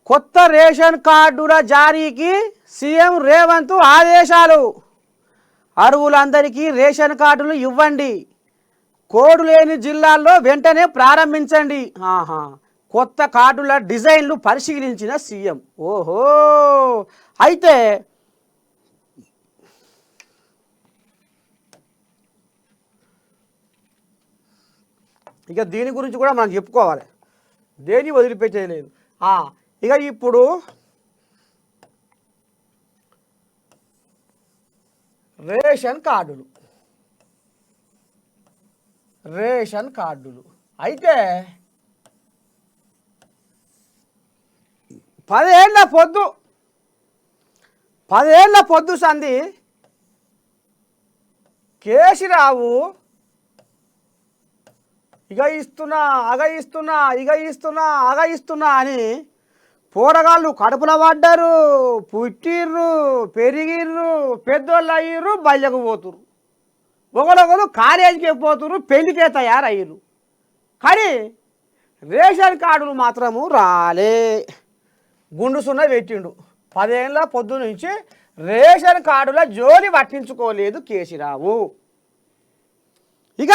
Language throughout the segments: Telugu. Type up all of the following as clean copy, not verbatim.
కొత్త రేషన్ కార్డుల జారీకి సీఎం రేవంత్ ఆదేశాలు. అర్హులందరికీ రేషన్ కార్డులు ఇవ్వండి. కోడ్ లేని జిల్లాల్లో వెంటనే ప్రారంభించండి. కొత్త కార్డుల డిజైన్లు పరిశీలించిన సీఎం. ఓహో, అయితే ఇక దీని గురించి కూడా మనం చెప్పుకోవాలి, దేని వదిలిపెట్టేయలేదు. ఇక ఇప్పుడు రేషన్ కార్డులు అయితే 10 ఏళ్ల పొద్దు సంధి కేసీరావు ఇగ ఇస్తున్నా అని పోరగాళ్ళు కడుపుల పడ్డారు, పుట్టిర్రు, పెరిగిర్రు, పెద్దోళ్ళు అయ్యిర్రు, బయలకు పోతుర్రు. ఒకరొకరు కాలేజీకి పోతుర్రు, పెళ్లికే తయారయ్యారు. కానీ రేషన్ కార్డులు మాత్రము రాలే. గుండు సున్న పెట్టిండు. 10 ఏళ్ళ పొద్దు నుంచి రేషన్ కార్డుల జోలి పట్టించుకోలేదు కేసీరావు. ఇక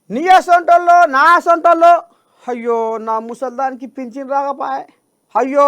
నీ సొంటల్లో నా సొంటల్లో అయ్యో నా ముసల్దానికి పింఛన్ రాకపోయే, అయ్యో